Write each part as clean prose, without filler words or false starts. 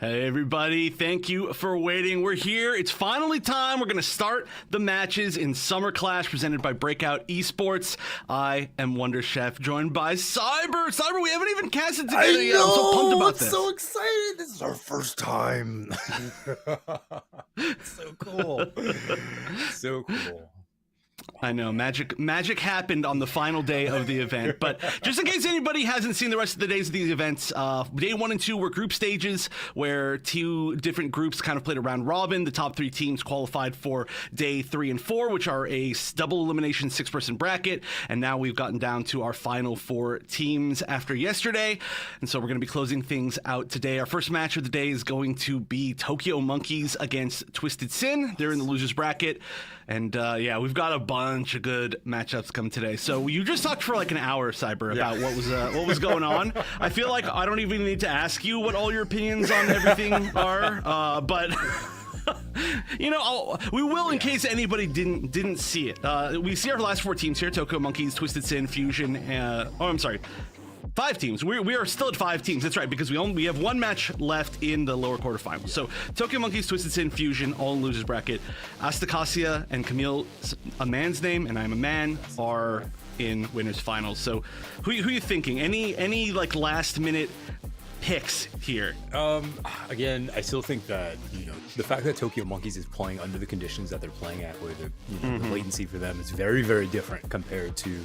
Hey everybody, thank you for waiting. We're here. It's finally time. We're going to start the matches in Summer Clash presented by Breakout Esports. I am Wonder Chef, joined by Cyber. Cyber, we haven't even casted together yet. I'm so pumped about this. I'm so excited. This is our first time. So cool. So cool. I know, magic happened on the final day of the event, but just in case anybody hasn't seen the rest of the days of these events, day 1 and 2 were group stages where 2 different groups kind of played a round robin. The top 3 teams qualified for day 3 and 4, which are a double elimination 6-person bracket, and now we've gotten down to our final 4 teams after yesterday, and so we're going to be closing things out today. Our first match of the day is going to be Tokyo Monkeys against TwistedSin. They're in the losers bracket. And yeah, we've got a bunch of good matchups come today. So you just talked for like an hour, Cyber, about what was going on. I feel like I don't even need to ask you what all your opinions on everything are, but you know, we will in case anybody didn't see it. We see our last 4 teams here: Tokyo Monkeys, TwistedSin, Fusion. Oh, I'm sorry. 5 teams. We are still at 5 teams. That's right, because we have 1 match left in the lower quarterfinals. So Tokyo Monkeys, TwistedSin, Fusion, all in losers bracket. Astacasia and Camille, a man's name, and I'm a man, are in winners finals. So who are you thinking? Any like last minute picks here? Again, I still think that, you know, the fact that Tokyo Monkeys is playing under the conditions that they're playing at, where the latency for them is very, very different compared to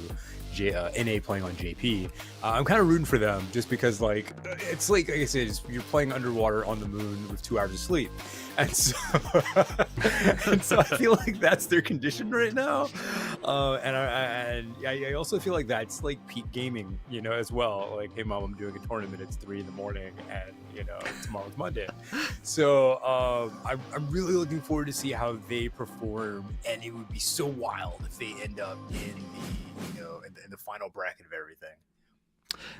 NA playing on JP. I'm kind of rooting for them just because, like, it's like I said, you're playing underwater on the moon with 2 hours of sleep, and so I feel like that's their condition right now. And I also feel like that's like peak gaming, you know, as well. Like, hey mom, I'm doing a tournament. It's 3 in the morning, and you know, tomorrow's Monday. So I'm really looking forward to see how they perform, and it would be so wild if they end up in the final bracket of everything.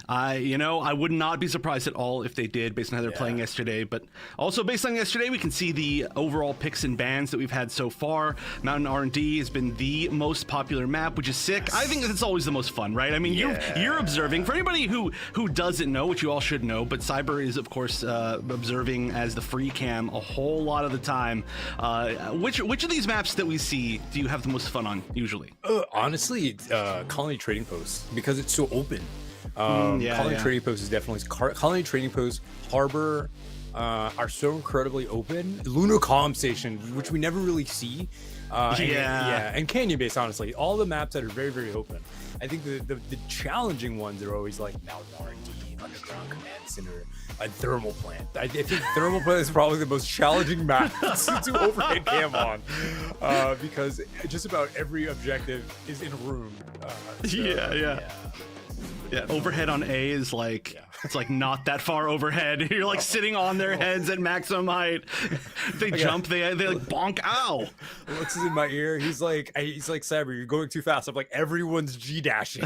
I would not be surprised at all if they did, based on how they're playing yesterday. But also based on yesterday, we can see the overall picks and bans that we've had so far. Mountain R&D has been the most popular map, which is sick. I think that's always the most fun, right? I mean, you're observing. For anybody who doesn't know, which you all should know, but Cyber is, of course, observing as the free cam a whole lot of the time. Which of these maps that we see do you have the most fun on, usually? Honestly, Colony Trading Post, because it's so open. Colony Trading Post is definitely Colony Trading Post. Harbor are so incredibly open. Lunar Calm Station, which we never really see. And Canyon Base, honestly, all the maps that are very, very open. I think the challenging ones are always like Mountain R&D, Underground Command Center, and Thermal Plant. I think Thermal Plant is probably the most challenging map to overhead cam on, because just about every objective is in a room. Yeah, overhead on A is like, it's like not that far overhead. You're like sitting on their heads at maximum height. They jump, they like bonk, ow. Looks in my ear. He's like, Cyber, you're going too fast. I'm like, everyone's G-dashing.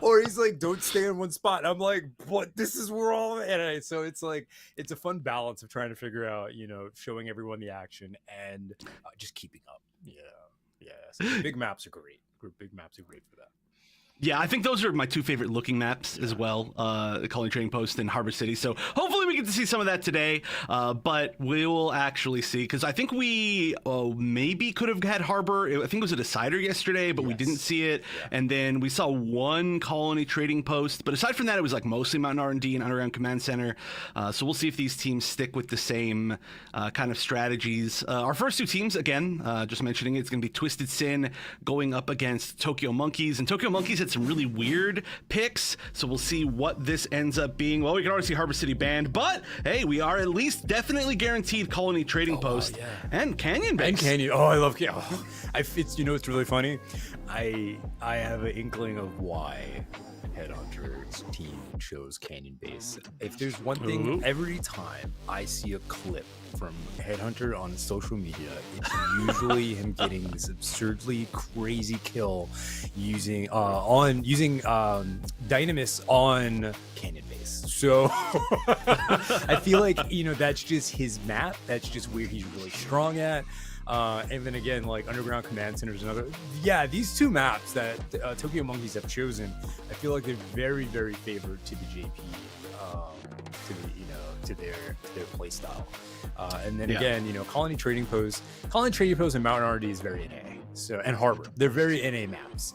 Or he's like, don't stay in one spot. I'm like, what? This is where all of it. So it's like, it's a fun balance of trying to figure out, you know, showing everyone the action and just keeping up. So big maps are great. Big maps are great for that. Yeah, I think those are my 2 favorite looking maps as well, Colony Trading Post and Harbor City. So hopefully we get to see some of that today, but we will actually see, because I think we maybe could have had Harbor. I think it was a decider yesterday, but we didn't see it. And then we saw 1 Colony Trading Post, but aside from that, it was like mostly Mountain R&D and Underground Command Center. So we'll see if these teams stick with the same kind of strategies. Our first 2 teams, again, just mentioning it's going to be TwistedSin going up against Tokyo Monkeys, and Tokyo Monkeys had some really weird picks, so we'll see what this ends up being. Well, we can already see Harbor City banned, but hey, we are at least definitely guaranteed Colony Trading Post and Canyon Base. And Canyon. I love Canyon. It's, you know, it's really funny. I have an inkling of why Headhunter's team chose Canyon Base. If there's one thing, every time I see a clip from Headhunter on social media, it's usually him getting this absurdly crazy kill using Dynamis on Canyon Base. So I feel like, you know, that's just his map. That's just where he's really strong at. And then again, like Underground Command Center is another. Yeah, these 2 maps that Tokyo Monkeys have chosen, I feel like they're very, very favored to the JP, to to their play style. And then again, you know, Colony Trading Post and Mountain RD is very NA. So, and Harbor, they're very NA maps.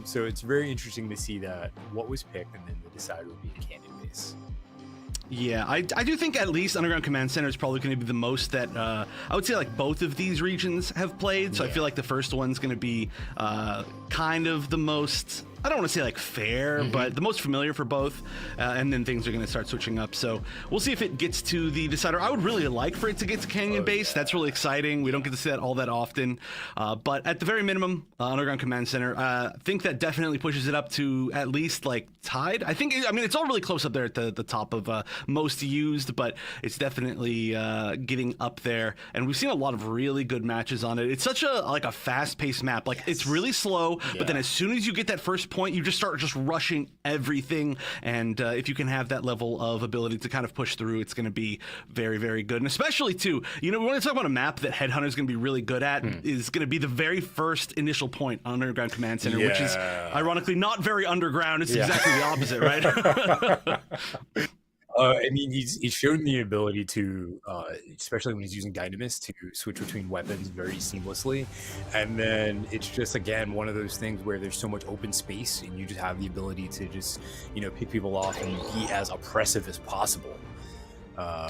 So it's very interesting to see that what was picked and then the decider would be a Canyon base. Yeah, I do think at least Underground Command Center is probably going to be the most that I would say like both of these regions have played. So I feel like the first one's going to be kind of the most, I don't want to say like fair, but the most familiar for both. And then things are going to start switching up. So we'll see if it gets to the decider. I would really like for it to get to Canyon Base. That's really exciting. We don't get to see that all that often. But at the very minimum, Underground Command Center, I think that definitely pushes it up to at least like tied. I mean, it's all really close up there at the top of most used, but it's definitely getting up there. And we've seen a lot of really good matches on it. It's such a fast-paced map. Like it's really slow, but then as soon as you get that first point, you just start rushing everything. And if you can have that level of ability to kind of push through, it's going to be very, very good. And especially too, you know, we want to talk about a map that Headhunter is going to be really good at is going to be the very first initial point on Underground Command Center, which is ironically not very underground. It's exactly the opposite, right? I mean, he's shown the ability to, especially when he's using Dynamis, to switch between weapons very seamlessly. And then it's just, again, one of those things where there's so much open space and you just have the ability to just, you know, pick people off and be as oppressive as possible.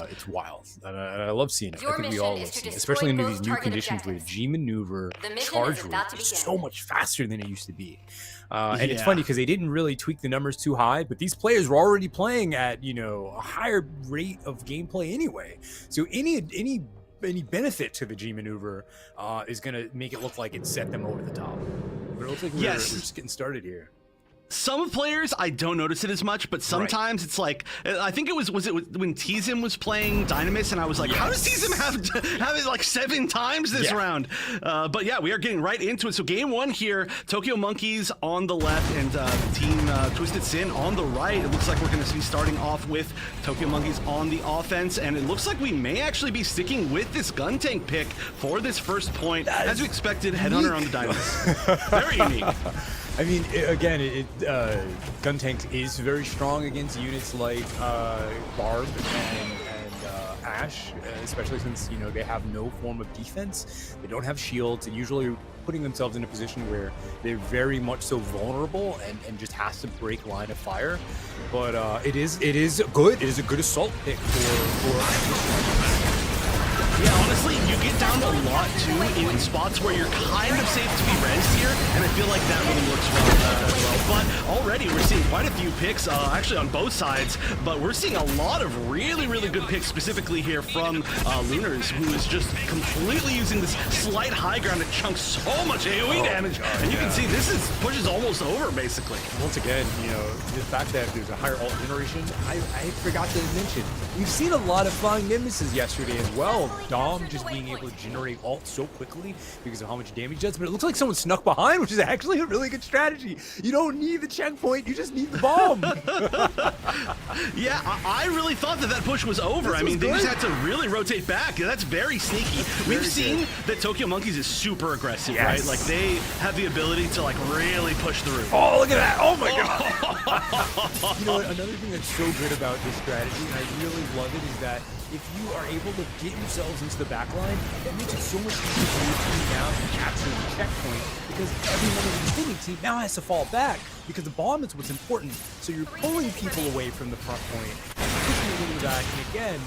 It's wild. And I love seeing it. I think we all love seeing it, especially in these new conditions where G maneuver charge rate is so much faster than it used to be. And it's funny because they didn't really tweak the numbers too high, but these players were already playing at, you know, a higher rate of gameplay anyway. So any benefit to the G maneuver is going to make it look like it set them over the top. But it looks like we're just getting started here. Some players, I don't notice it as much, but sometimes it's like, I think it was it when TZM was playing Dynamis, and I was like, how does TZM have it like 7 times this round? But yeah, we are getting right into it. So game 1 here, Tokyo Monkeys on the left and team TwistedSin on the right. It looks like we're going to be starting off with Tokyo Monkeys on the offense, and it looks like we may actually be sticking with this gun tank pick for this first point, as we expected. Headhunter on the Dynamis. Very unique. I mean, again, Gun Tank is very strong against units like Barb and Ash, especially since, you know, they have no form of defense. They don't have shields, and usually putting themselves in a position where they're very much so vulnerable and just has to break line of fire. But it is good. It is a good assault pick for Yeah, honestly, you get down a lot too in spots where you're kind of safe to be rezzed here, and I feel like that really works well as well. But already we're seeing quite a few picks, actually on both sides, but we're seeing a lot of really, really good picks specifically here from Lunars, who is just completely using this slight high ground to chunk so much AoE damage, and you can see this push is almost over, basically. Once again, you know, the fact that there's a higher ult generation, I forgot to mention, we've seen a lot of Flying Nimbuses yesterday as well. Dom just being able to generate ult so quickly because of how much damage he does, but it looks like someone snuck behind, which is actually a really good strategy. You don't need the checkpoint, you just need the bomb. Yeah, I really thought that push was over. I mean, they just had to really rotate back. That's very sneaky. We've seen that Tokyo Monkeys is super aggressive, right? Like, they have the ability to, like, really push through. Oh, look at that. Oh, my God. You know what? Another thing that's so good about this strategy, and I really love it, is that if you are able to get yourselves into the back line, that makes it so much easier for your team now to capture the checkpoint, because everyone in the defending team now has to fall back, because the bomb is what's important. So you're pulling people away from the front point and pushing them into the back, and again,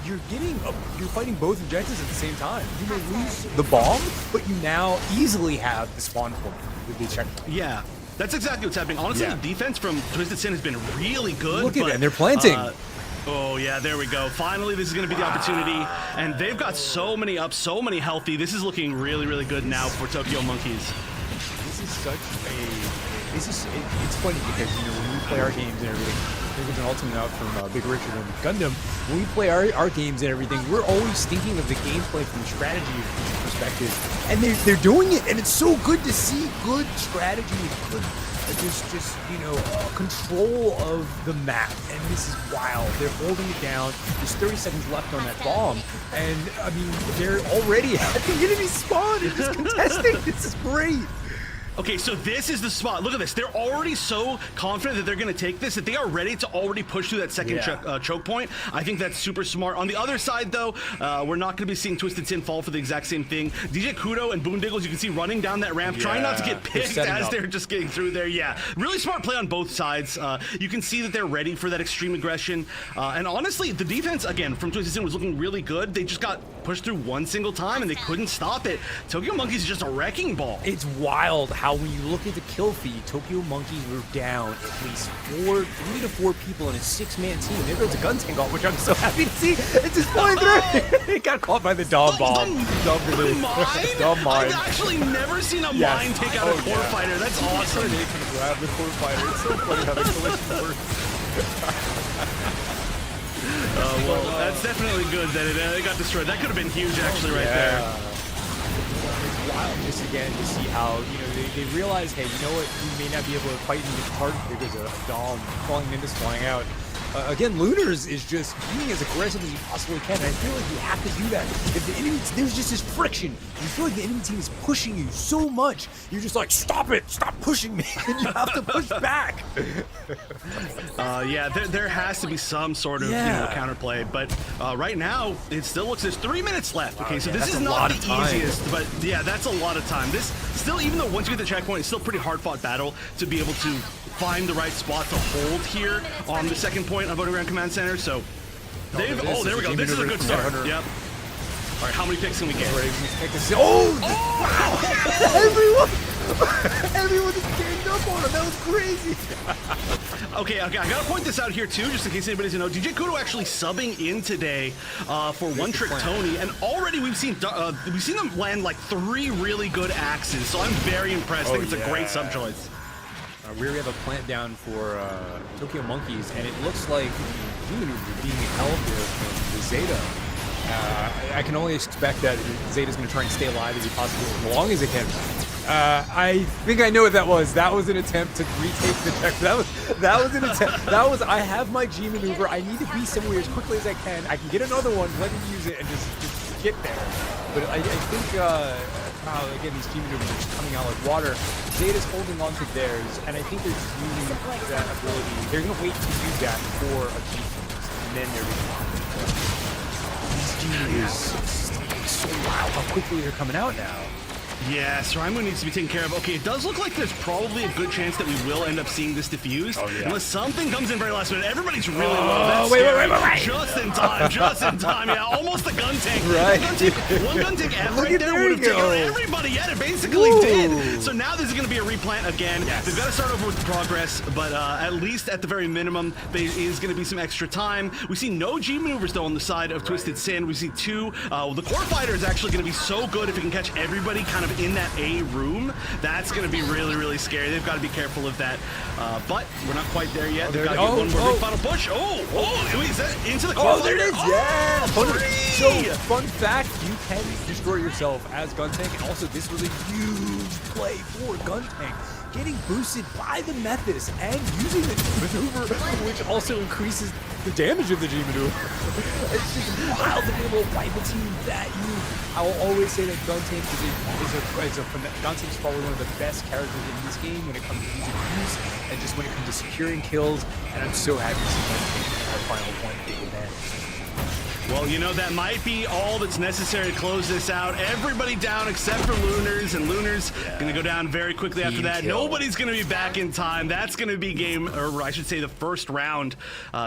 you're fighting both objectives at the same time. You may lose the bomb, but you now easily have the spawn point with the checkpoint. Yeah. That's exactly what's happening. Honestly, the defense from TwistedSin has been really good. Look at it, and they're planting. Oh, yeah, there we go. Finally, this is going to be the opportunity. And they've got so many up, so many healthy. This is looking really, really good now for Tokyo Monkeys. This is such a... It's funny because, you know, when we play our games and everything, there's an ultimate out from Big Richard and Gundam. When we play our games and everything, we're always thinking of the gameplay from a strategy perspective. And they're doing it, and it's so good to see good strategy, good just you know, control of the map, and this is wild. They're holding it down. There's 30 seconds left on that bomb, and I mean, they're already at the enemy spawn and just contesting. This is great. Okay, so this is the spot. Look at this. They're already so confident that they're going to take this that they are ready to already push through that second choke point. I think that's super smart. On the other side, though, we're not going to be seeing TwistedSin fall for the exact same thing. DJ Kudo and Boondiggles, you can see running down that ramp, trying not to get picked as they're just getting through there. Yeah, really smart play on both sides. You can see that they're ready for that extreme aggression. And honestly, the defense, again, from TwistedSin was looking really good. They just got pushed through one single time, and they couldn't stop it. Tokyo Monkeys is just a wrecking ball. It's wild how when you look at the kill feed, Tokyo Monkeys were down at least 3 to 4 people in a 6-man team. There goes a gun tank off, which I'm so happy to see. It's just flying through. It got caught by the Dom bomb. Dumb mine. I've actually never seen a mine take out a core fighter. That's awesome. They can grab the core fighter. It's so funny how the collision works. Well, that's definitely good that it got destroyed. That could have been huge, actually, right there. It's wild just again to see how, you know, they realize, hey, you know what, we may not be able to fight in the part because of Dom falling in, just flying out. Again, Lunars is just being as aggressive as you possibly can. And I feel like you have to do that. If the enemy, there's just this friction. You feel like the enemy team is pushing you so much. You're just like, stop it, stop pushing me, and you have to push back. Yeah, there has to be some sort of counterplay, but right now it still looks there's 3 minutes left. Okay, so this is not the easiest, but yeah, that's a lot of time. This still, even though once you get the checkpoint, it's still a pretty hard-fought battle to be able to find the right spot to hold here on the second point of Underground Command Center. So they've there we go. This is a good start. Yep. All right, how many picks can we get? Oh wow! Everyone just ganged up on him. That was crazy. Okay, I gotta point this out here too, just in case anybody doesn't know. DJ Kudo actually subbing in today for One Trick Tony, and already we've seen them land like 3 really good axes. So I'm very impressed. I think it's a great sub choice. We have a plant down for Tokyo Monkeys, and it looks like the maneuver being held for Zeta. I can only expect that Zeta's going to try and stay alive as he possibly as long as he can. I think I know what that was. That was an attempt to retake the check. That was an attempt. That was, I have my G maneuver. I need to be somewhere as quickly as I can. I can get another one, let him use it, and just get there. But I think, again, these G maneuvers are just coming out like water. Zeta's holding on to theirs, and I think they're just using that ability. They're going to wait to use that for a defense, and then they're going to these G maneuvers. So wow, how quickly they're coming out now. Yeah, so Raimu needs to be taken care of. Okay, it does look like there's probably a good chance that we will end up seeing this diffused. Unless something comes in very last minute. Everybody's really low. That's wait. Just in time. Yeah, almost a gun tank. Right. One gun tank right there would have taken out everybody yet. It basically did. So now this is going to be a replant again. Yes. They've got to start over with progress, but at least at the very minimum, there is going to be some extra time. We see no G maneuvers, though, on the side of TwistedSin. We see 2. The core fighter is actually going to be so good if it can catch everybody kind of in that A room. That's going to be really, really scary. They've got to be careful of that. But we're not quite there yet. They've got to get one more big final push. Wait, is that into the core? There it is. Yeah. So, fun fact, you can destroy yourself as Guntank, and also this was a huge play for Guntank. Getting boosted by the Methis and using the G maneuver, which also increases the damage of the G maneuver. It's just wild to be able to wipe a team that huge. I will always say that Guntank Guntank's probably one of the best characters in this game when it comes to ease of use and just when it comes to securing kills. And I'm so happy to see Guntank our final point big advantage. Well, you know, that might be all that's necessary to close this out. Everybody down except for Lunars, and Lunars going to go down very quickly after that. Nobody's going to be back in time. That's going to be I should say the first round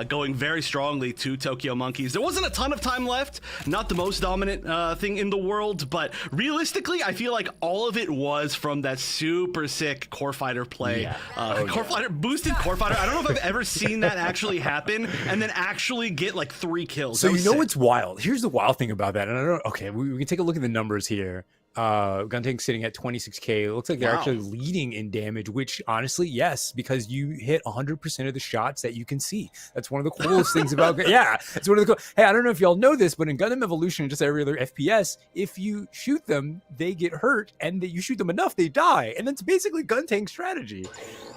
going very strongly to Tokyo Monkeys. There wasn't a ton of time left. Not the most dominant thing in the world, but realistically, I feel like all of it was from that super sick core fighter play. Boosted core fighter. I don't know if I've ever seen that actually happen and then actually get like 3 kills. So you know what's wild? Here's the wild thing about that, and I don't. Okay, we can take a look at the numbers here. Guntank's sitting at 26k. It looks like they're actually leading in damage, which honestly, yes, because you hit 100% of the shots that you can see. That's one of the coolest things about it's one of the cool. Hey, I don't know if y'all know this, but in Gundam Evolution and just every other FPS, if you shoot them, they get hurt, and that you shoot them enough, they die, and that's basically Guntank's strategy.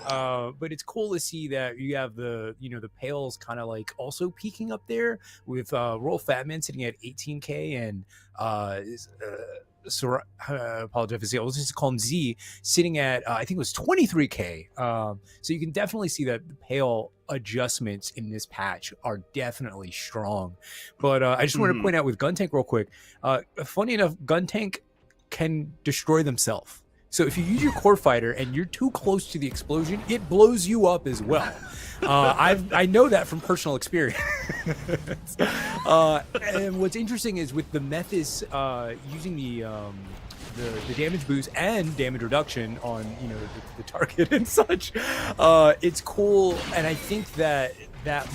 But it's cool to see that you have the Pales kind of like also peaking up there with Royal Fatman sitting at 18k and apologize, I'll just call him Z, sitting at I think it was 23K. So you can definitely see that the pale adjustments in this patch are definitely strong. But I just want to point out with Guntank real quick. Funny enough, Guntank can destroy themselves. So if you use your core fighter and you're too close to the explosion, it blows you up as well. I know that from personal experience. And what's interesting is with the Methis using the damage boost and damage reduction on the target and such, it's cool. And I think that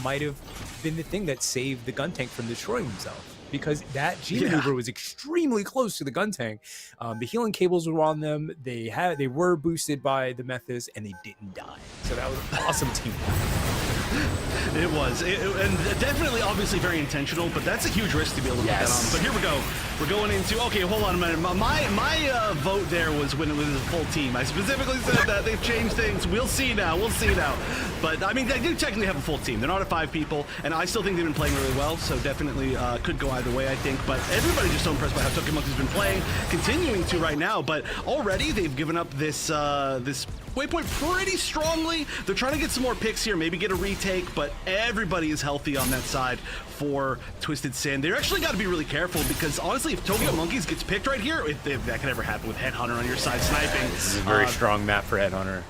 might have been the thing that saved the Guntank from destroying himself. Because that G maneuver was extremely close to the Guntank. The healing cables were on them. They were boosted by the Methis, and they didn't die. So that was an awesome team. It was, and definitely, obviously, very intentional. But that's a huge risk to be able to put that on. But here we go. We're going into hold on a minute. My vote there was when it was a full team. I specifically said that they've changed things. We'll see now. But I mean, they do technically have a full team. They're not at 5 people, and I still think they've been playing really well. So definitely could go either way, I think. But everybody's just so impressed by how Tokyo Monkey's been playing, continuing to right now. But already they've given up this waypoint pretty strongly. They're trying to get some more picks here, maybe get a retake, but everybody is healthy on that side for TwistedSin. They're actually got to be really careful because honestly, if Tokyo Monkeys gets picked right here, if that could ever happen with Headhunter on your side sniping. This is a very strong map for Headhunter.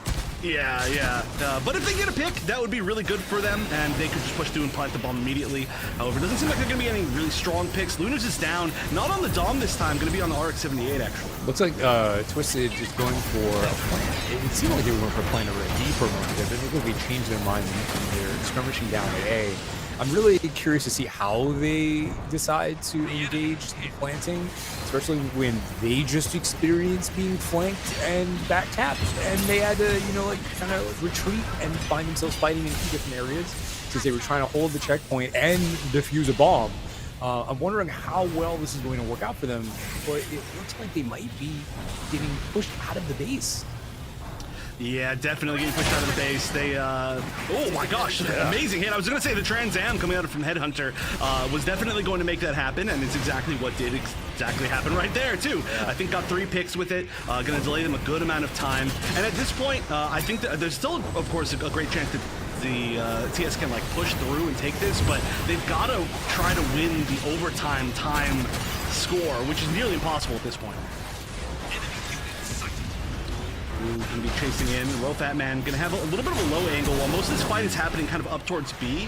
Yeah. But if they get a pick, that would be really good for them, and they could just push through and plant the bomb immediately. However, it doesn't seem like there are going to be any really strong picks. Lunars is down, not on the Dom this time, going to be on the RX-78, actually. Looks like Twisted is going for a plan. It seemed like they were going for a plan over a D for a moment there, but I think they changed their mind and they're skirmishing down at A. I'm really curious to see how they decide to engage the planting, especially when they just experienced being flanked and back tapped, and they had to, kind of retreat and find themselves fighting in 2 different areas since they were trying to hold the checkpoint and defuse a bomb. I'm wondering how well this is going to work out for them, but it looks like they might be getting pushed out of the base. Yeah, definitely getting pushed out of the base. They, oh my gosh, amazing hit. I was going to say the Trans Am coming out from Headhunter was definitely going to make that happen, and it's exactly what did exactly happen right there, too. I think got 3 picks with it, going to delay them a good amount of time. And at this point, I think that there's still, of course, a great chance that the TS can push through and take this, but they've got to try to win the overtime time score, which is nearly impossible at this point. Going to be chasing in. Low Fat Man going to have a little bit of a low angle while most of this fight is happening kind of up towards B.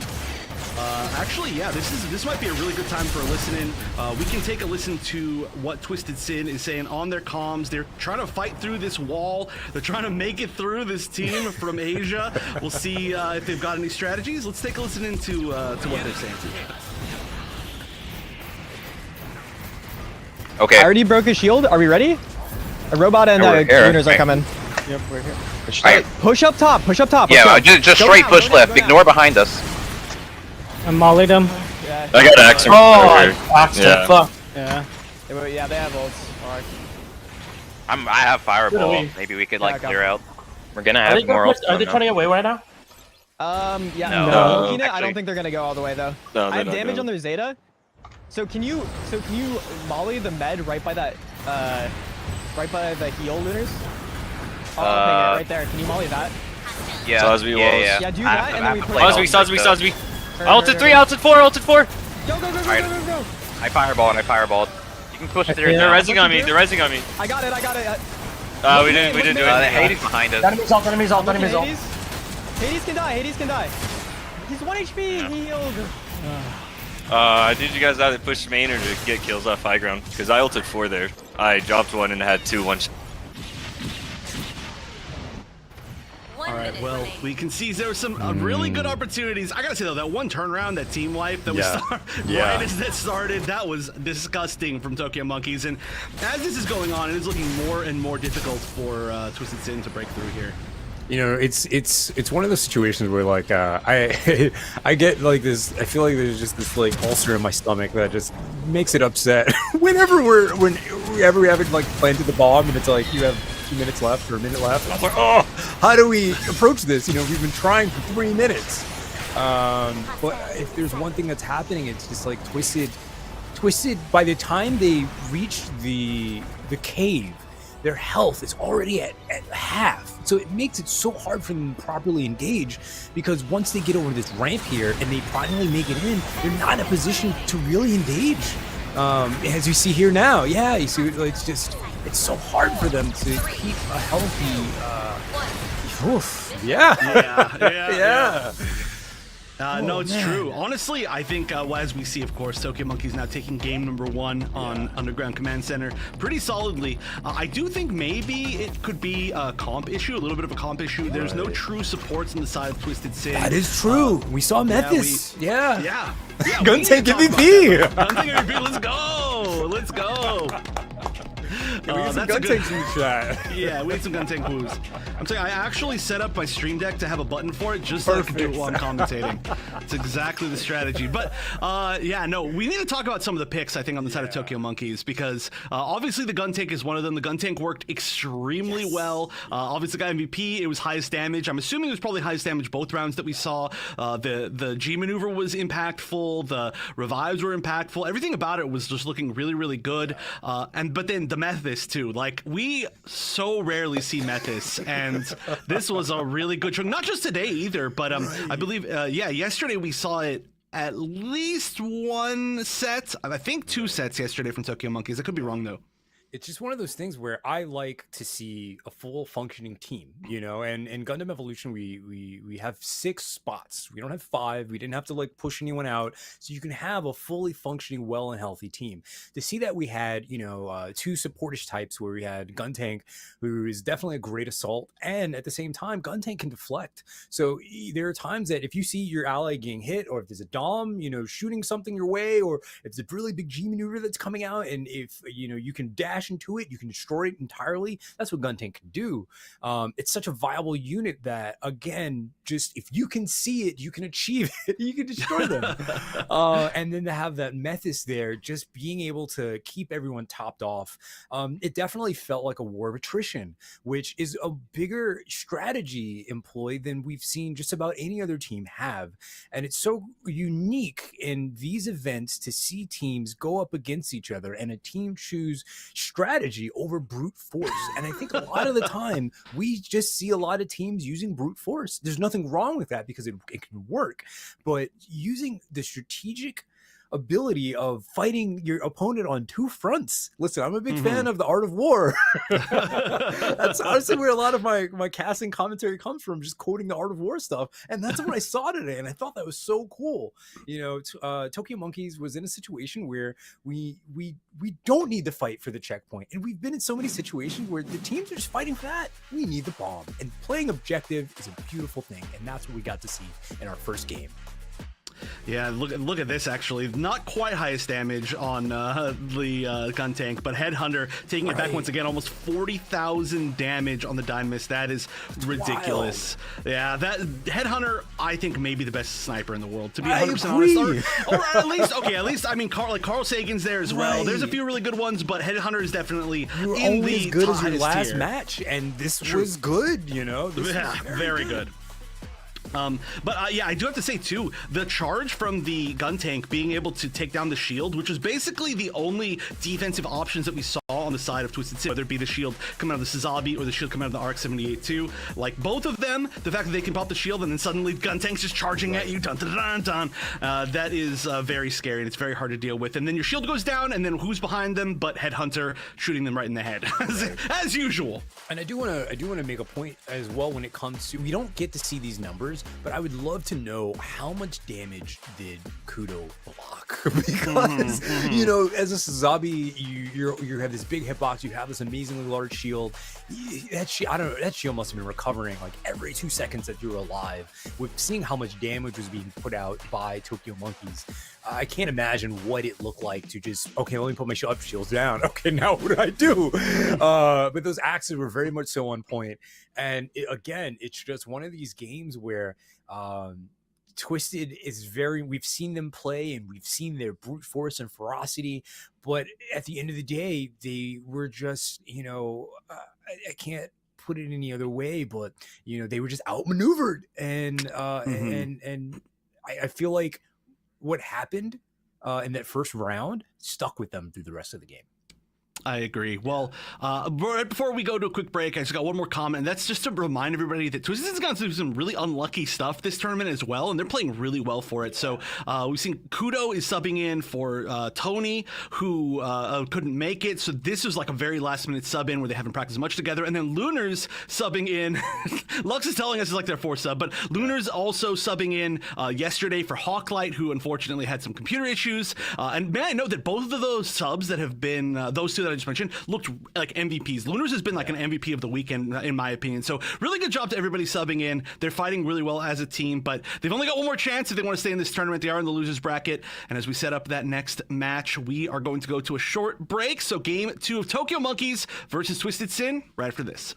Actually, yeah, this might be a really good time for a listen-in. We can take a listen to what TwistedSin is saying on their comms. They're trying to fight through this wall. They're trying to make it through this team from Asia. We'll see if they've got any strategies. Let's take a listen into what they're saying. Okay. I already broke his shield. Are we ready? A robot and Lunars are coming. Yep, we're here. Right. Push up top. Yeah, just straight push left. Ignore behind us. I mollied him. Yeah. I got Axer. Fuck. Yeah, they have ults. I have Fireball. Maybe we could clear out. We're gonna have more ults. Are they trying to get away right now? Yeah. No. I don't think they're gonna go all the way though. No, I have damage on their Zeta. So can you molly the med right by that right by the heal Lunars? Oh, okay, right there. Can you molly that? Yeah. Sosby walls. Yeah, do that and then we play. Sosby. Ulted 3, ulted 4. Go. I fireballed. You can push through. They're rezzing on me. I got it. We didn't do it. Hades behind us. Enemies ult. Hades can die. He's 1 HP. He healed. Did you guys either push main or to get kills off high ground? Because I ulted 4 there. I dropped 1 and had 2 1 shot. All right, well, we can see there were some really good opportunities. I gotta say though, that one turnaround, that team wipe that was right as that started, that was disgusting from Tokyo Monkeys. And as this is going on, it is looking more and more difficult for TwistedSin to break through here. It's one of those situations where I get this. I feel like there's just this ulcer in my stomach that just makes it upset whenever we haven't planted the bomb and it's you have 2 minutes left or a minute left. I'm like, oh, how do we approach this? We've been trying for 3 minutes. But if there's one thing that's happening, it's just Twisted Twisted, by the time they reach the cave, their health is already at half. So it makes it so hard for them to properly engage, because once they get over this ramp here and they finally make it in, they're not in a position to really engage. As you see here now, yeah, you see, it's so hard for them to keep a healthy. Yeah. No, it's true. Honestly, I think as we see, of course, Tokyo Monkey's now taking game number 1 on Underground Command Center pretty solidly. I do think maybe it could be a comp issue, a little bit of a comp issue. There's no true supports on the side of TwistedSin. That is true. We saw Metis. Yeah. Guntank MVP. Guntank MVP. Let's go. We need some Guntanks in the chat. Yeah, we need some Guntank woos. I'm saying I actually set up my stream deck to have a button for it just so I can do it while I'm commentating. It's exactly the strategy. But we need to talk about some of the picks, I think, on the side of Tokyo Monkeys, because obviously the Guntank is one of them. The Guntank worked extremely well. Obviously got MVP. It was highest damage. I'm assuming it was probably highest damage both rounds that we saw. The G maneuver was impactful. The revives were impactful. Everything about it was just looking really, really good. But then the Methis too. Like, we so rarely see Methis, and this was a really good chunk. Not just today either, but I believe yesterday we saw it at least one set. I think 2 sets yesterday from Tokyo Monkeys. I could be wrong though. It's just one of those things where I like to see a full functioning team, you know, and in Gundam Evolution, we have 6 spots. We don't have 5. We didn't have to like push anyone out. So you can have a fully functioning, well and healthy team. To see that we had, 2 supportish types where we had Guntank, who is definitely a great assault. And at the same time, Guntank can deflect. So there are times that if you see your ally getting hit, or if there's a Dom, shooting something your way, or if it's a really big G maneuver that's coming out, and if, you can dash into it, you can destroy it entirely. That's what Guntank can do. It's such a viable unit that, again, just if you can see it, you can achieve it. You can destroy them. And then to have that Methis there, just being able to keep everyone topped off, it definitely felt like a war of attrition, which is a bigger strategy employed than we've seen just about any other team have. And it's so unique in these events to see teams go up against each other and a team choose strategy over brute force. And I think a lot of the time we just see a lot of teams using brute force. There's nothing wrong with that because it can work, but using the strategic ability of fighting your opponent on 2 fronts. Listen, I'm a big fan of the art of war. That's honestly where a lot of my casting commentary comes from, just quoting the art of war stuff. And that's what I saw today, and I thought that was so cool. Tokyo Monkeys was in a situation where we don't need to fight for the checkpoint, and we've been in so many situations where the teams are just fighting for that. We need the bomb, and playing objective is a beautiful thing, and that's what we got to see in our first game. Yeah, look at this, actually. Not quite highest damage on the Guntank, but Headhunter taking it back once again. Almost 40,000 damage on the Dynamis. That is ridiculous. Wild. Yeah, that Headhunter, I think, may be the best sniper in the world, to be 100% honest. Or at least, I mean, Carl Sagan's there as well. There's a few really good ones, but Headhunter is definitely in the as good as your last tier. Match, and this was good, This was very good. I do have to say too, the charge from the Guntank being able to take down the shield, which was basically the only defensive options that we saw on the side of TwistedSin, whether it be the shield coming out of the Suzabi or the shield coming out of the RX-78-2, like both of them, the fact that they can pop the shield and then suddenly Guntank's just charging at you, that is very scary, and it's very hard to deal with. And then your shield goes down, and then who's behind them but Headhunter shooting them right in the head, as usual. And I do want to make a point as well when it comes to, we don't get to see these numbers, but I would love to know how much damage did Kudo block, because as a Suzabi, you have this big hitbox, you have this amazingly large shield. That shield must have been recovering like every 2 seconds that you were alive. With seeing how much damage was being put out by Tokyo Monkeys, I can't imagine what it looked like to just, okay, let me put my shields down. Okay, now what do I do? But those axes were very much so on point. And it's just one of these games where Twisted is we've seen them play and we've seen their brute force and ferocity, but at the end of the day, they were just, I can't put it any other way, but they were just outmaneuvered. And I feel like what happened in that first round stuck with them through the rest of the game. I agree. Well, right before we go to a quick break, I just got one more comment, and that's just to remind everybody that TwistedSin's gone through some really unlucky stuff this tournament as well, and they're playing really well for it. So we've seen Kudo is subbing in for Tony, who couldn't make it. So this was like a very last-minute sub in where they haven't practiced much together. And then Lunar's subbing in. Lux is telling us it's like their fourth sub, but Lunar's also subbing in yesterday for Hawklight, who unfortunately had some computer issues. And may I note that both of those subs that have been, those two that I just mentioned, looked like MVPs. Lunar's has been like an MVP of the weekend, in my opinion. So really good job to everybody subbing in. They're fighting really well as a team, but they've only got one more chance if they want to stay in this tournament. They are in the losers bracket. And as we set up that next match, we are going to go to a short break. So game 2 of Tokyo Monkeys versus TwistedSin right after this.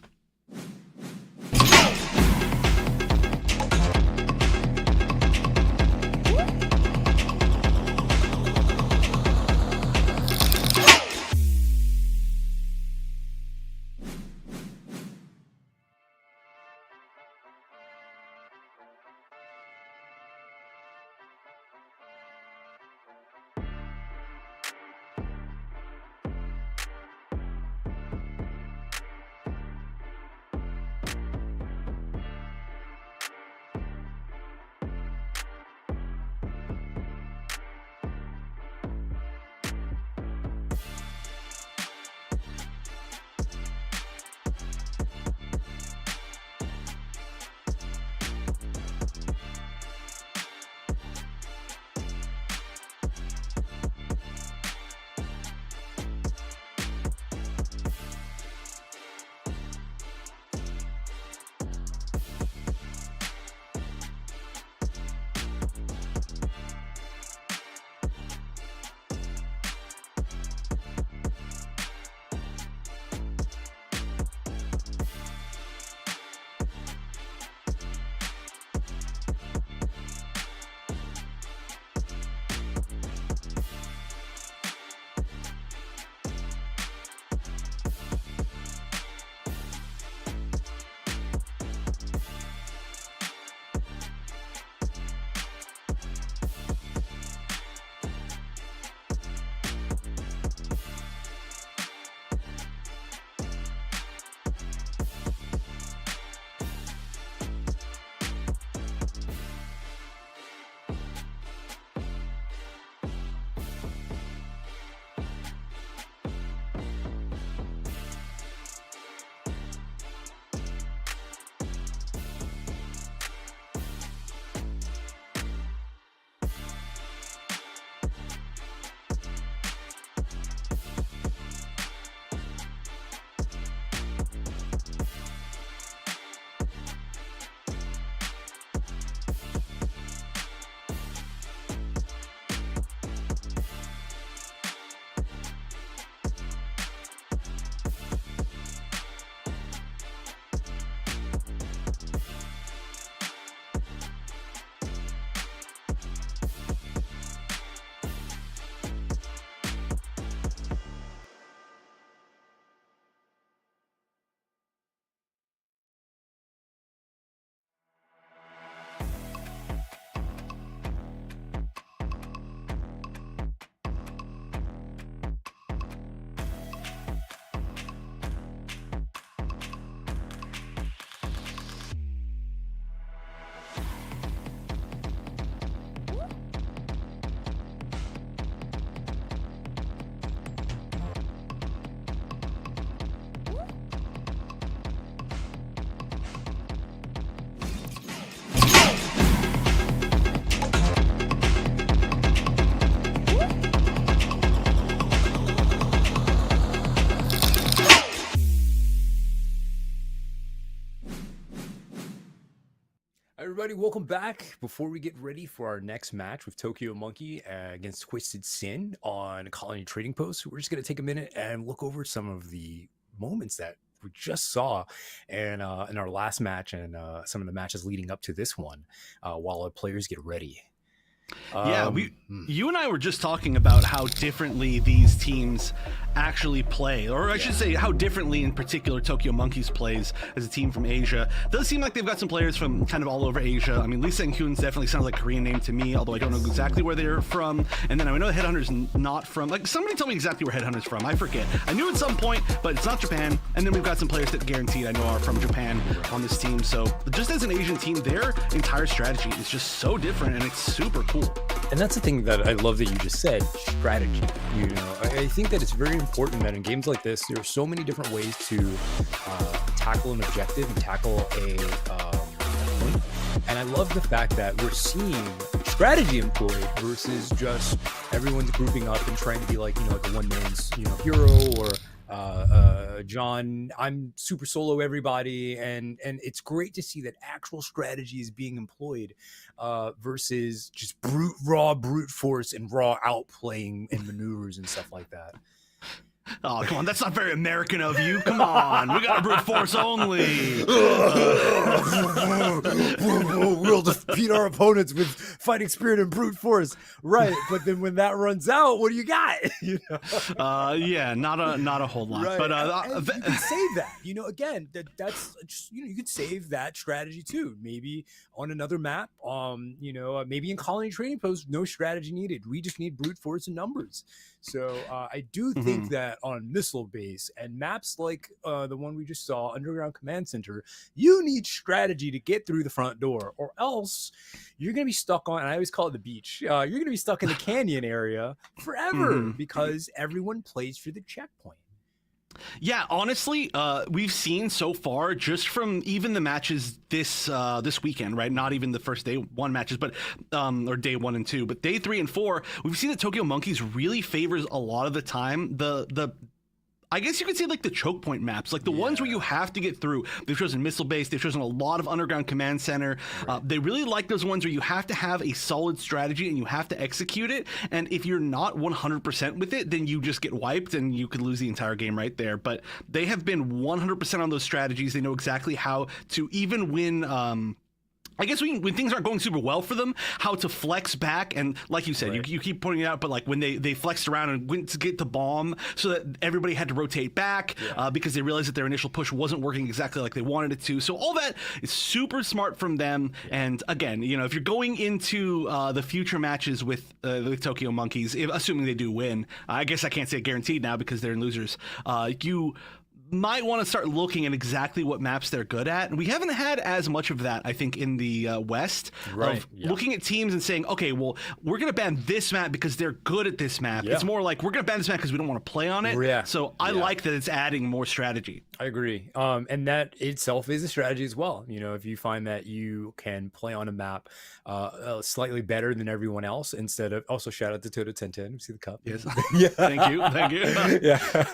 Everybody, welcome back. Before we get ready for our next match with Tokyo Monkey against TwistedSin on Colony Trading Post, we're just going to take a minute and look over some of the moments that we just saw in our last match and some of the matches leading up to this one while our players get ready. You and I were just talking about how differently these teams actually play, or I should say how differently in particular Tokyo Monkeys plays as a team from Asia. Does seem like they've got some players from kind of all over Asia. I mean, Lee Sang-hoon's definitely sounds like a Korean name to me, although I don't know exactly where they're from. And then I know Headhunter's not from, like, somebody tell me exactly where Headhunter's from. I forget. I knew at some point, but it's not Japan. And then we've got some players that guaranteed I know are from Japan on this team. So just as an Asian team, their entire strategy is just so different, and it's super cool. And that's the thing that I love that you just said, strategy. You know, I think that it's very important that in games like this, there are so many different ways to tackle an objective and tackle a point. And I love the fact that we're seeing strategy employed versus just everyone's grouping up and trying to be like, you know, like a one man's, you know, hero, or John, I'm super solo everybody, and it's great to see that actual strategy is being employed versus just raw brute force and raw outplaying and maneuvers and stuff like that. Oh, come on. That's not very American of you. Come on. We got brute force only. We'll defeat our opponents with fighting spirit and brute force. Right. But then when that runs out, what do you got? You know? Yeah, not a whole lot. Right. But you can save that. You know, again, that's just, you know, you could save that strategy too. Maybe on another map, you know, maybe in Colony Training Post, no strategy needed. We just need brute force and numbers. So I do think that on missile base and maps like the one we just saw, Underground Command Center, you need strategy to get through the front door, or else you're going to be stuck on, and I always call it the beach, you're going to be stuck in the canyon area forever because everyone plays for the checkpoint. Yeah, honestly, we've seen so far, just from even the matches this weekend, right? Not even the first day one matches, but or day 1 and 2, but day 3 and 4, we've seen that Tokyo Monkeys really favors a lot of the time the I guess you could say like the choke point maps, like the ones where you have to get through. They've chosen missile base. They've chosen a lot of underground command center. They really like those ones where you have to have a solid strategy and you have to execute it. And if you're not 100% with it, then you just get wiped and you could lose the entire game right there. But they have been 100% on those strategies. They know exactly how to even win. I guess when things aren't going super well for them, how to flex back. And like you said, you keep pointing it out, but like when they flexed around and went to get the bomb so that everybody had to rotate back because they realized that their initial push wasn't working exactly like they wanted it to. So all that is super smart from them. And again, you know, if you're going into the future matches with the Tokyo Monkeys, assuming they do win, I guess I can't say guaranteed now because they're losers, you might want to start looking at exactly what maps they're good at. And we haven't had as much of that, I think, in the West, of looking at teams and saying, okay, well, we're going to ban this map because they're good at this map. It's more like, we're going to ban this map because we don't want to play on it. So I like that it's adding more strategy. I agree. And that itself is a strategy as well. You know, if you find that you can play on a map slightly better than everyone else, instead of, also shout out to Toto 1010, see the cup. Yes. Thank you. Yeah.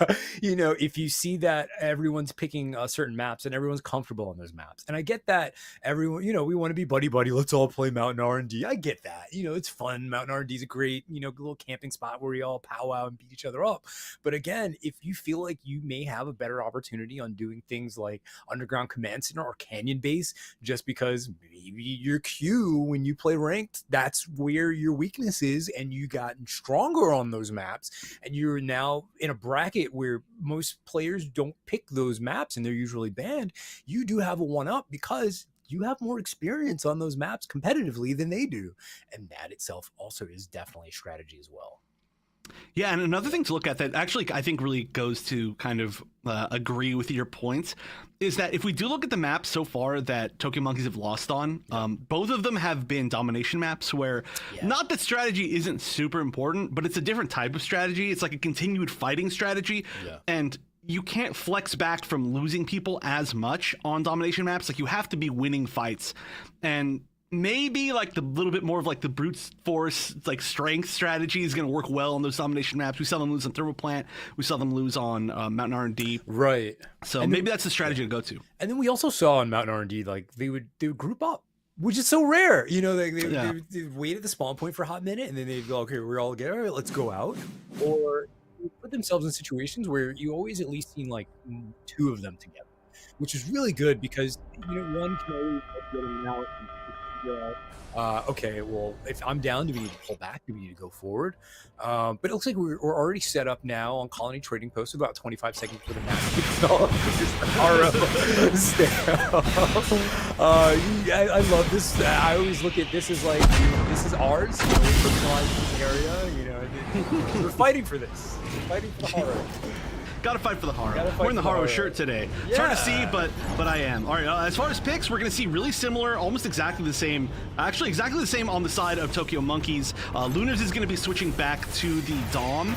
You know, if you see that everyone's picking certain maps and everyone's comfortable on those maps, and I get that everyone, you know, we want to be buddy, let's all play Mountain R&D. I get that. You know, it's fun. Mountain R&D is a great, you know, little camping spot where we all powwow and beat each other up. But again, if you feel like you may have a better opportunity on doing things like Underground Command Center or Canyon Base, just because maybe your queue when you play ranked, that's where your weakness is, and you gotten stronger on those maps, and you're now in a bracket where most players don't pick those maps and they're usually banned, you do have a one-up because you have more experience on those maps competitively than they do. And that itself also is definitely a strategy as well. Yeah, and another thing to look at that actually I think really goes to kind of agree with your points is that if we do look at the maps so far that Tokyo Monkeys have lost on, both of them have been domination maps where not that strategy isn't super important, but it's a different type of strategy. It's like a continued fighting strategy. And you can't flex back from losing people as much on domination maps. Like, you have to be winning fights. And maybe like the little bit more of like the brute force, like strength strategy is going to work well on those domination maps. We saw them lose on Thermal Plant. We saw them lose on Mountain R&D. Right. So and maybe that's the strategy to go to. And then we also saw on Mountain R&D, like they would group up, which is so rare. You know, they wait at the spawn point for a hot minute, and then they'd go, okay, we're all good. All right, let's go out. Or put themselves in situations where you always at least seen like 2 of them together, which is really good because, you know, one can always get them out and Okay, well, if I'm down, do we need to pull back? Do we need to go forward? But it looks like we're already set up now on Colony Trading Post, about 25 seconds for the match to develop. I love this. I always look at this as like, this is ours. You know, we personalize this area. You know, we're fighting for this. We're fighting for the horror. Gotta fight for the Haro. Gotta fight We're in the for the Haro Haro. shirt today. It's hard to see, but I am. All right, as far as picks, we're gonna see really similar, almost exactly the same. Actually, exactly the same on the side of Tokyo Monkeys. Lunars is gonna be switching back to the Dom,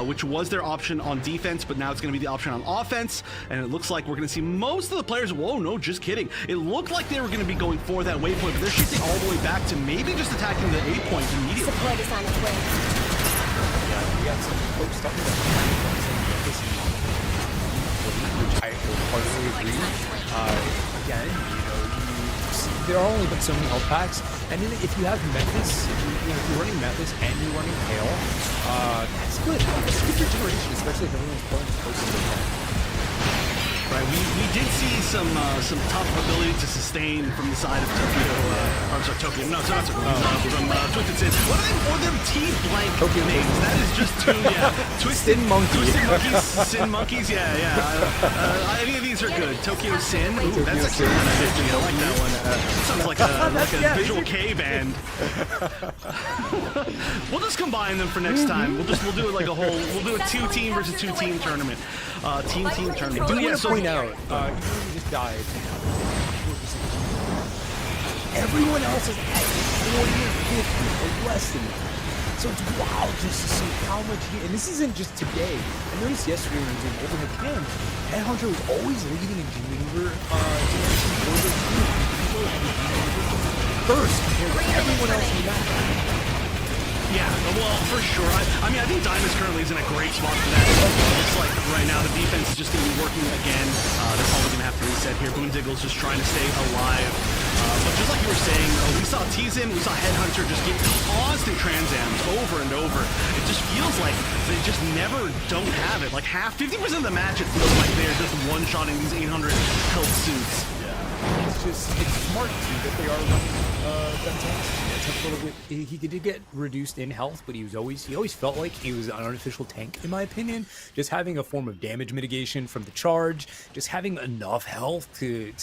which was their option on defense, but now it's gonna be the option on offense. And it looks like we're gonna see most of the players. Whoa, no, just kidding. It looked like they were gonna be going for that waypoint, but they're shifting all the way back to maybe just attacking the 8 point immediately. Support is on its way. Yeah, we got some folks talking about which I wholeheartedly agree. Again, you know, there are only but so many health packs, and then if you have Memphis, if you're running Memphis and you're running Hail, that's good. That's good for generation, especially if everyone's playing close to the top. Right, we did see some tough ability to sustain from the side of Tokyo. I'm sorry, Tokyo. No, sorry, not Tokyo. From TwistedSin. What are they for them T-blank Tokyo names? That is just too, Twisted Monkeys, Sin Monkeys, yeah. Any of these are good. Tokyo Sin. Ooh, that's actually kind of interesting. I like that one. Sounds like a visual K band. We'll just combine them for next time. We'll do it like a whole. We'll do a 2-team versus 2-team tournament. Team tournament. I But yeah, want to so point out, even when you just died, everyone else is at 40 or 50 or less than that. So it's wild just to see how much and this isn't just today. I noticed yesterday when we were in Open Camp, Headhunter was always leading in G-Maneuver first compared to everyone else in the match. Yeah, well, for sure. I mean, I think Diamond's currently is in a great spot for that. It's like right now the defense is just going to be working again. They're probably going to have to reset here. Boondiggle's just trying to stay alive. But just like you were saying, we saw T-Zin, we saw Headhunter just get constant transams over and over. It just feels like they just never don't have it. Like 50% of the match, it feels like they're just one-shotting these 800 health suits. It's smart too that they are running gun tanks. A little bit, he did get reduced in health, but he always felt like he was an unofficial tank, in my opinion. Just having a form of damage mitigation from the charge, just having enough health to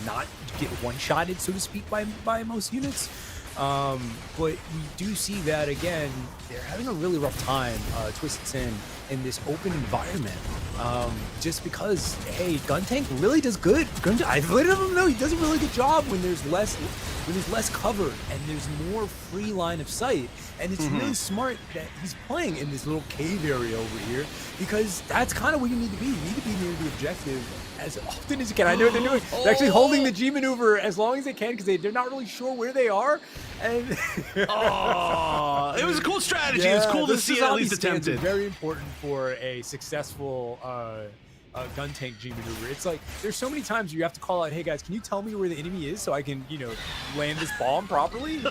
not get one-shotted, so to speak, by most units. But we do see that again, they're having a really rough time, TwistedSin, in this open environment. Just because, hey, Gun Tank really does good. I've let him know he does a really good job when there's less cover and there's more free line of sight. And it's really smart that he's playing in this little cave area over here, because that's kind of where you need to be. You need to be near the objective as often as you can. I know what they're doing. They're actually holding the G maneuver as long as they can because they're not really sure where they are. And it was a cool strategy. It was cool to see it at least attempted. Very important for a successful gun tank G maneuver. It's like there's so many times you have to call out, hey guys, can you tell me where the enemy is so I can, land this bomb properly?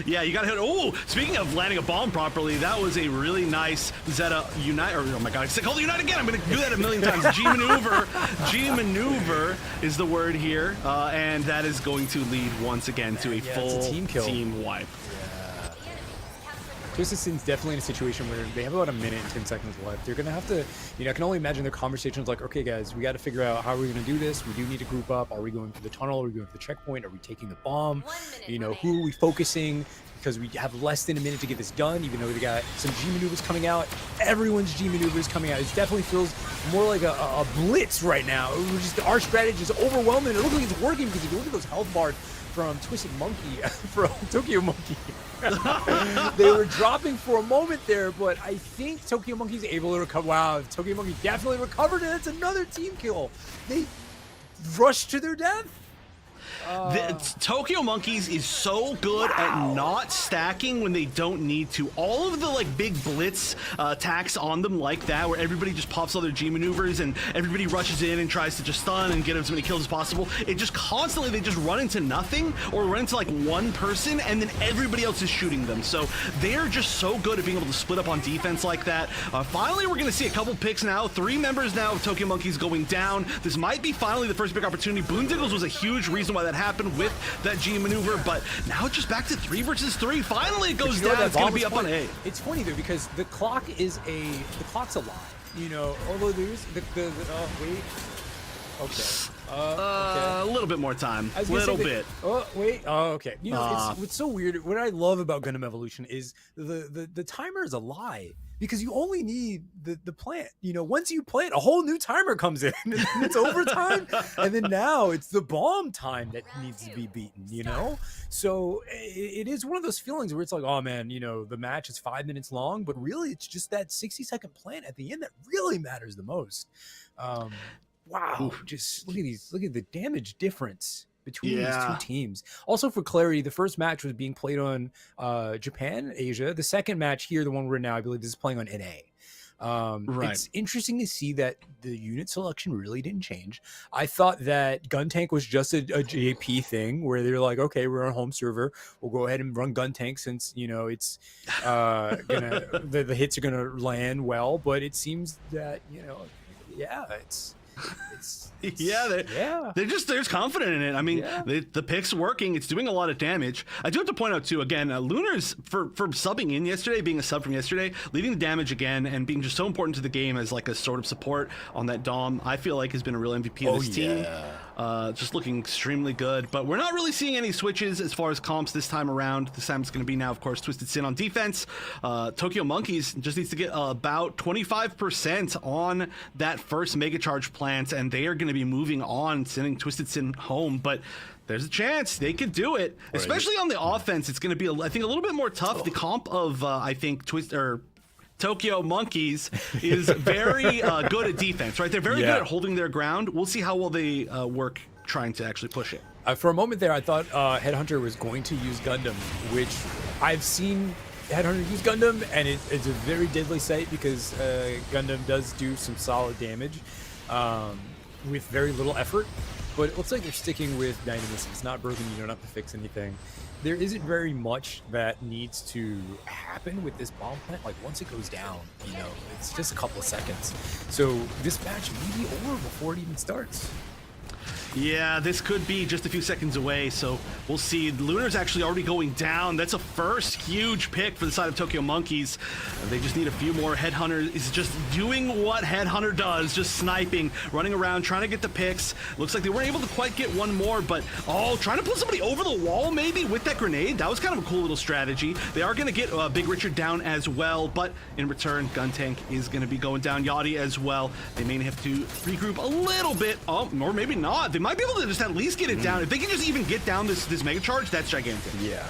Yeah, you gotta hit. Oh, speaking of landing a bomb properly, that was a really nice Zeta Unite. Or, oh my god, I called it Unite again. I'm gonna do that a million times. G maneuver. G maneuver is the word here, and that is going to lead once again to a full team wipe. TwistedSin's definitely in a situation where they have about 1 minute and 10 seconds left. They're going to have to, I can only imagine their conversations like, okay, guys, we got to figure out how are we going to do this. We do need to group up. Are we going for the tunnel? Are we going for the checkpoint? Are we taking the bomb? Who are we focusing? Because we have less than a minute to get this done, even though they got some G maneuvers coming out. Everyone's G maneuvers coming out. It definitely feels more like a blitz right now. Our strategy is overwhelming. It looks like it's working because if you look at those health bars from Twisted Monkey, from Tokyo Monkey, they were dropping for a moment there, but I think Tokyo Monkey's able to recover. Wow, Tokyo Monkey definitely recovered, and that's another team kill. They rushed to their death. Tokyo Monkeys is so good at not stacking when they don't need to. All of the big blitz attacks on them like that, where everybody just pops all their G maneuvers and everybody rushes in and tries to just stun and get as many kills as possible. It just constantly, they just run into nothing or run into one person and then everybody else is shooting them. So they're just so good at being able to split up on defense like that. Finally, we're going to see a couple picks now. 3 members now of Tokyo Monkeys going down. This might be finally the first big opportunity. Boondiggles was a huge reason why why that happened with that G maneuver, but now it's just back to 3 versus 3. Finally it goes down. It's going to be up on A. It's funny though, because the clock's a lie. You know, although there's wait. Okay. Okay. A little bit more time. I was gonna Little say bit. Oh wait. Oh okay. You know, it's so weird. What I love about Gundam Evolution is the timer is a lie, because you only need the plant. You know, once you plant, a whole new timer comes in, and it's overtime, and then now it's the bomb time that needs to be beaten. You know, so it is one of those feelings where it's like, oh man, you know, the match is 5 minutes long, but really it's just that 60-second plant at the end that really matters the most. Wow, just look at the damage difference between these two teams. Also, for clarity, the first match was being played on Japan, Asia. The second match here, the one we're in now, I believe this is playing on NA. It's interesting to see that the unit selection really didn't change. I thought that Gun Tank was just a JP thing where they're like, okay, we're on home server, we'll go ahead and run Gun Tank since, you know, it's gonna the hits are gonna land well. But it seems that, you know, they're just confident in it. I mean, the pick's working. It's doing a lot of damage. I do have to point out too, again, Lunar's for subbing in yesterday, being a sub from yesterday, leading the damage again, and being just so important to the game as like a sort of support on that Dom. I feel like has been a real MVP of this team. Just looking extremely good, but we're not really seeing any switches as far as comps this time around. This time it's going to be now, of course, TwistedSin on defense. Tokyo Monkeys just needs to get about 25% on that first Mega Charge plant, and they are going to be moving on, sending TwistedSin home. But there's a chance they could do it, especially on the offense. It's going to be, I think, a little bit more tough. The comp of, I think, Tokyo Monkeys is very good at defense, right? They're very good at holding their ground. We'll see how well they work trying to actually push it. For a moment there, I thought Headhunter was going to use Gundam, which I've seen Headhunter use Gundam, and it's a very deadly sight because Gundam does do some solid damage with very little effort. But it looks like they're sticking with Dynamis. If it's not broken, you don't have to fix anything. There isn't very much that needs to happen with this bomb plant. Like, once it goes down, you know, it's just a couple of seconds. So this match may be over before it even starts. Yeah, this could be just a few seconds away, so we'll see. Lunar's actually already going down. That's a first huge pick for the side of Tokyo Monkeys. They just need a few more. Headhunter is just doing what Headhunter does, just sniping, running around, trying to get the picks. Looks like they weren't able to quite get one more, but trying to pull somebody over the wall maybe with that grenade. That was kind of a cool little strategy. They are going to get Big Richard down as well, but in return, Gun Tank is going to be going down. Yachty as well. They may have to regroup a little bit, or maybe not. They might be able to just at least get it down. If they can just even get down this Mega Charge, that's gigantic. Yeah.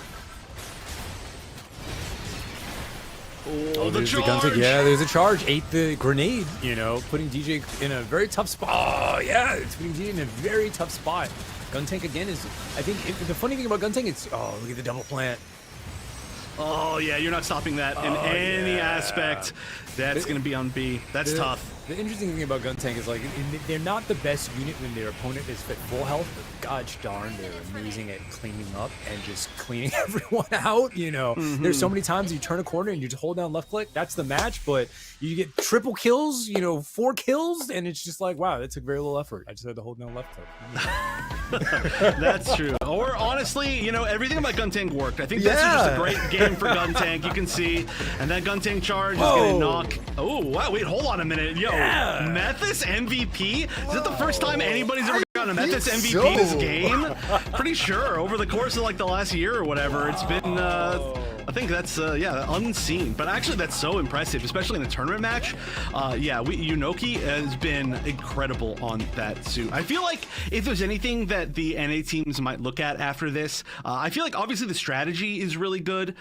The charge! There's a charge. Ate the grenade, you know, putting DJ in a very tough spot. Oh, yeah, it's putting DJ in a very tough spot. Gun Tank again is, I think, the funny thing about Gun Tank is, look at the double plant. Oh, yeah, you're not stopping that in any aspect. That's going to be on B. That's tough. The interesting thing about Gun Tank is, like, they're not the best unit when their opponent is at full health, but gosh darn, they're amazing at cleaning up and just cleaning everyone out, you know. There's so many times you turn a corner and you just hold down left click, that's the match, but you get triple kills, you know, 4 kills, and it's just like, wow, that took very little effort. I just had to hold down left click. That's true. Or honestly, you know, everything about Gun Tank worked. I think this is just a great game for Gun Tank. You can see, and that Gun Tank charge is going to knock. Oh wow! Wait, hold on a minute, yo. Methus MVP? Is it the first time anybody's ever gotten a Methus MVP this game? Pretty sure over the course of like the last year or whatever, it's been. I think that's unseen, but actually that's so impressive, especially in a tournament match. Yunoki has been incredible on that suit. I feel like if there's anything that the NA teams might look at after this, I feel like obviously the strategy is really good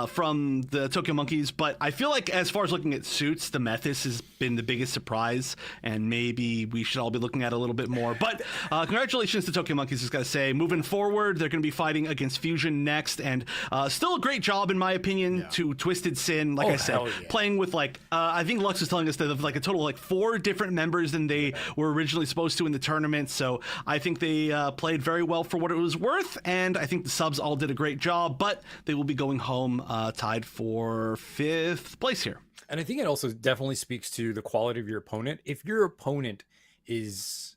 from the Tokyo Monkeys, but I feel like as far as looking at suits, the Methus has been the biggest surprise, and maybe we should all be looking at a little bit more. But congratulations to Tokyo Monkeys, just gotta say. Moving forward, they're gonna be fighting against Fusion next, and still a great job in my opinion to TwistedSin. Like I said, playing with like I think Lux was telling us that of like a total of like 4 different members than they were originally supposed to in the tournament. So I think they played very well for what it was worth, and I think the subs all did a great job, but they will be going home tied for 5th place here. And I think it also definitely speaks to the quality of your opponent. If your opponent is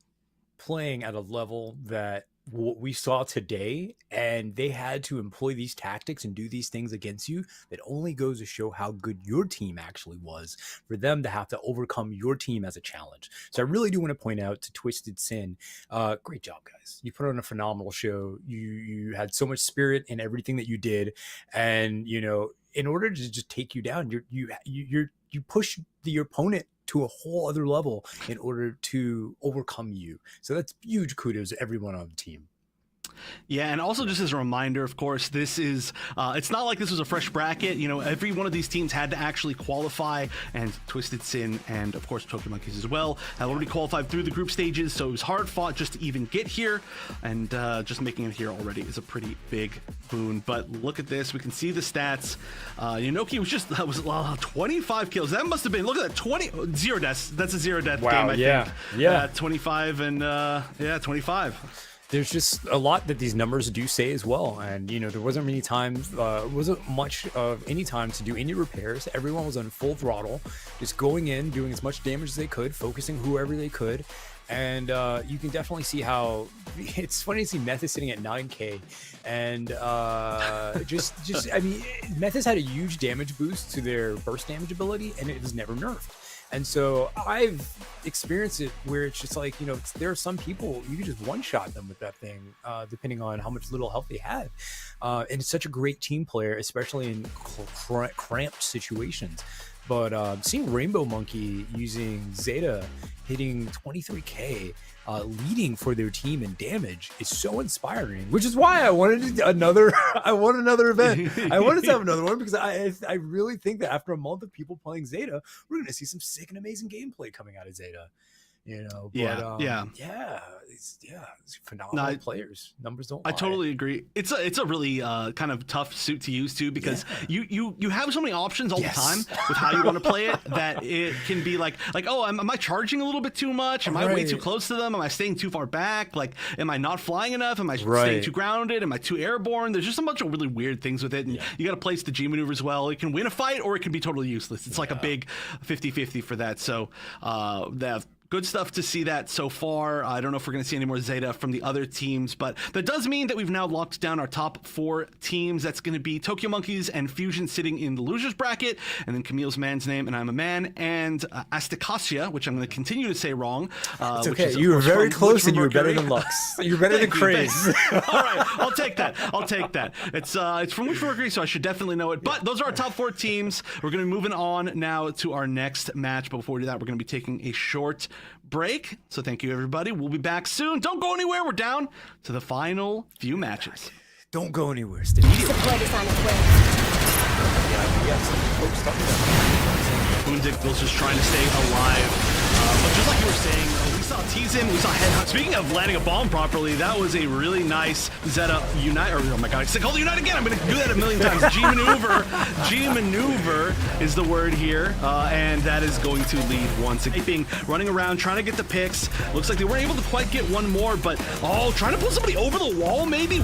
playing at a level that what we saw today, and they had to employ these tactics and do these things against you, that only goes to show how good your team actually was for them to have to overcome your team as a challenge. So I really do want to point out to TwistedSin, great job, guys. You put on a phenomenal show. You had so much spirit in everything that you did, and you know, in order to just take you down, you push your opponent to a whole other level in order to overcome you. So that's huge kudos to everyone on the team. Yeah, and also just as a reminder, of course, this is, it's not like this was a fresh bracket. You know, every one of these teams had to actually qualify, and TwistedSin and, of course, Tokyo Monkeys as well had already qualified through the group stages, so it was hard fought just to even get here, and just making it here already is a pretty big boon. But look at this. We can see the stats. Yunoki was 25 kills. That must have been, look at that, 0 deaths. That's a 0 death game, I think. Yeah. 25 and, 25. There's just a lot that these numbers do say as well, and you know, there wasn't much of any time to do any repairs. Everyone was on full throttle, just going in, doing as much damage as they could, focusing whoever they could, and you can definitely see how it's funny to see Method sitting at 9k, and just I mean, Method's had a huge damage boost to their burst damage ability, and it was never nerfed. And so I've experienced it where it's just like, you know, there are some people you can just one-shot them with that thing, depending on how much little health they have. And it's such a great team player, especially in cramped situations. But seeing Rainbow Monkey using Zeta hitting 23k, leading for their team in damage is so inspiring, which is why I wanted another event. I wanted to have another one because I really think that after a month of people playing Zeta, we're going to see some sick and amazing gameplay coming out of Zeta. You know, but, it's phenomenal players. Numbers don't lie. I totally agree. It's a really kind of tough suit to use too, because you have so many options all the time with how you want to play it, that it can be like oh, am I charging a little bit too much? Am I way too close to them? Am I staying too far back? Like, am I not flying enough? Am I staying too grounded? Am I too airborne? There's just a bunch of really weird things with it, and you got to place the G maneuvers well. It can win a fight or it can be totally useless. It's like a big 50-50 for that. So good stuff to see that so far. I don't know if we're going to see any more Zeta from the other teams, but that does mean that we've now locked down our top 4 teams. That's going to be Tokyo Monkeys and Fusion sitting in the losers bracket, and then Camille's man's name, and I'm a man, and Astacacia, which I'm going to continue to say wrong. It's okay. You were very close, and you were better than Lux. You're better than Craze. All right, I'll take that. It's from Witch Mercury, so I should definitely know it. But those are our top 4 teams. We're going to be moving on now to our next match, but before we do that, we're going to be taking a short break. So thank you, everybody. We'll be back soon. Don't go anywhere. We're down to the final few matches. Don't go anywhere. Stay here. Boondick was just trying to stay alive. But just like you were saying, we saw T-Zim, we saw Headhunt. Speaking of landing a bomb properly, that was a really nice Zeta Unite, or oh my god, I called it Unite again. I'm going to do that a million times. G maneuver is the word here, and that is going to lead once again. Running around, trying to get the picks. Looks like they weren't able to quite get one more, but trying to pull somebody over the wall maybe.